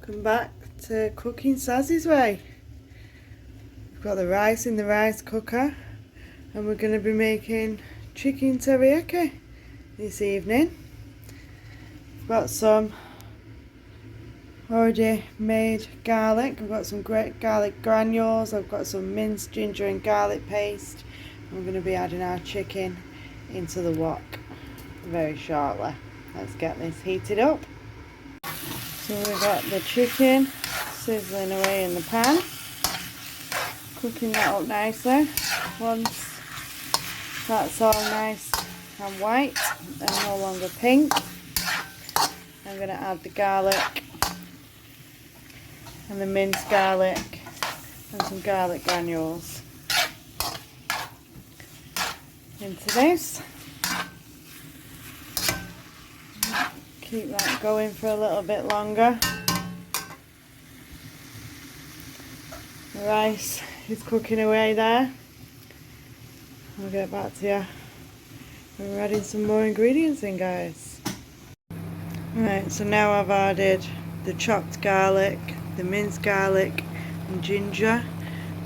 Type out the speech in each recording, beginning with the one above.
Welcome back to Cooking Sazzy's Way. We've got the rice in the rice cooker and we're going to be making chicken teriyaki this evening. We've got some already made garlic. I've got some great garlic granules. I've got some minced ginger and garlic paste. We're going to be adding our chicken into the wok very shortly. Let's get this heated up. So we've got the chicken sizzling away in the pan, cooking that up nicely. Once that's all nice and white and no longer pink, I'm going to add the garlic and the minced garlic and some garlic granules into this. Keep that going for a little bit longer. The rice is cooking away there. I'll get back to you. We're adding some more ingredients in, guys. Right, so now I've added the chopped garlic, the minced garlic and ginger,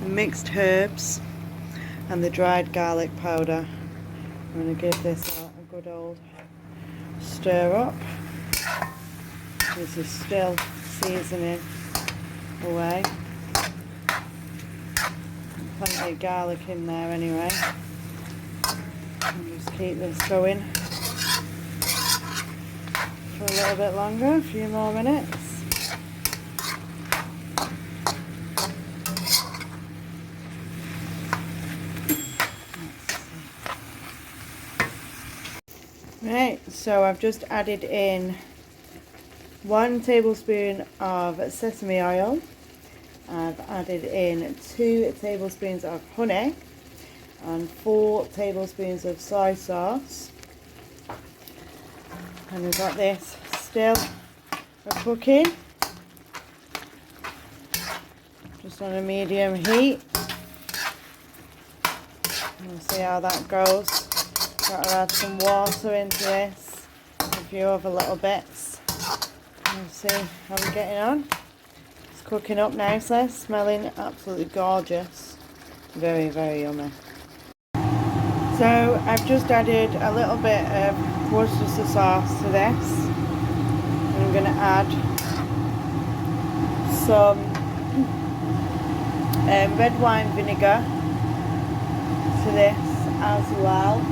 the mixed herbs and the dried garlic powder. I'm going to give this a good old stir up. This is still seasoning away. Plenty of garlic in there anyway. And just keep this going for a little bit longer, a few more minutes. Right, so I've just added in 1 tablespoon of sesame oil. I've added in 2 tablespoons of honey and 4 tablespoons of soy sauce. And we've got this still cooking, just on a medium heat. We'll see how that goes. Got to add some water into this, a few other little bits. We'll see how we're getting on. It's cooking up nicely, smelling absolutely gorgeous. Very, very yummy. So I've just added a little bit of Worcestershire sauce to this. And I'm going to add some red wine vinegar to this as well.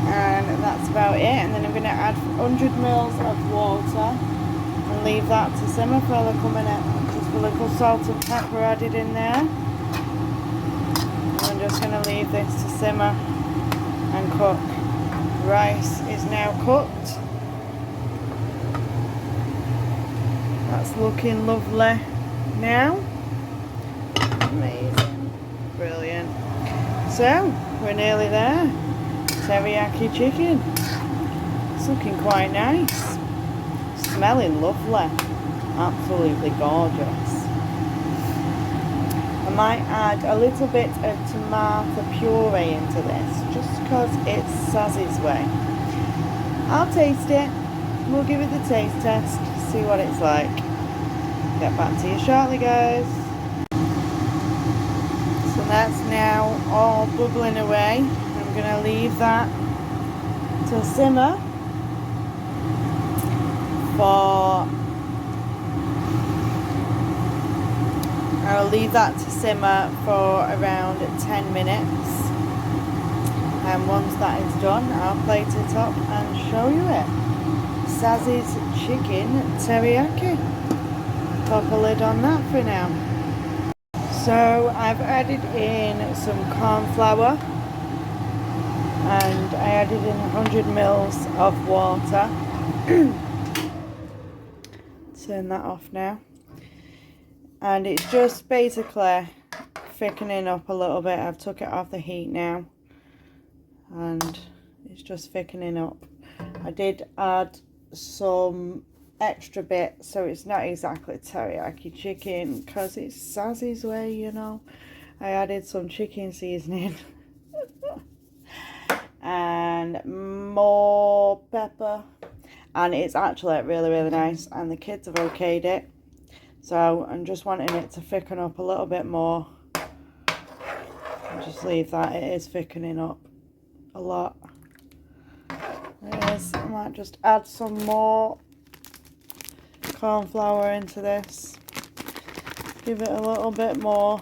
And that's about it. And then I'm going to add 100 ml of water and leave that to simmer for a little minute. Just a little salt and pepper added in there. And I'm just going to leave this to simmer and cook. The rice is now cooked. That's looking lovely now. Amazing. Brilliant. So, we're nearly there. Teriyaki chicken. It's looking quite nice. Smelling lovely. Absolutely gorgeous. I might add a little bit of tomato puree into this, just because it's Sazzy's Way. I'll taste it. We'll give it the taste test, see what it's like. Get back to you shortly, guys. So that's now all bubbling away. I'm going to leave that to simmer for around 10 minutes, and once that is done I'll plate it up and show you it. Sazzy's chicken teriyaki. Pop a lid on that for now. So I've added in some corn flour and I added in 100 ml of water. Turn that off now. And it's just basically thickening up a little bit. I've took it off the heat now. And it's just thickening up. I did add some extra bits, so it's not exactly teriyaki chicken because it's Sazzy's Way, you know. I added some chicken seasoning and more pepper and it's actually really, really nice, and the kids have okayed it. So I'm just wanting it to thicken up a little bit more. I'll just leave that, it is thickening up a lot. It is. I might just add some more corn flour into this. Give it a little bit more.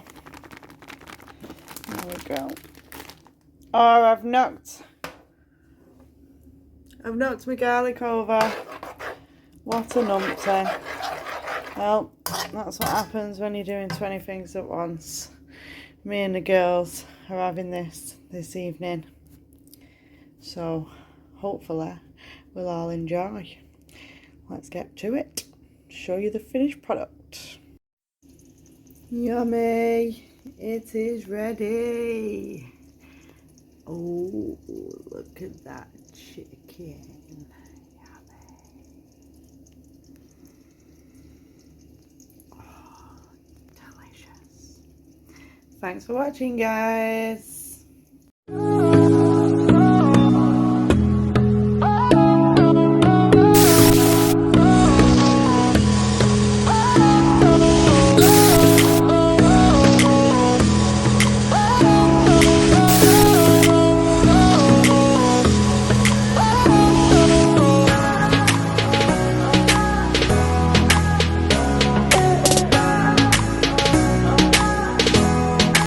There we go. Oh, I've knocked my garlic over. What a numpty. Well, that's what happens when you're doing 20 things at once. Me and the girls are having this evening. So, hopefully, we'll all enjoy. Let's get to it. Show you the finished product. Yummy! It is ready. Oh, look at that chicken. Oh, delicious. Thanks for watching, guys.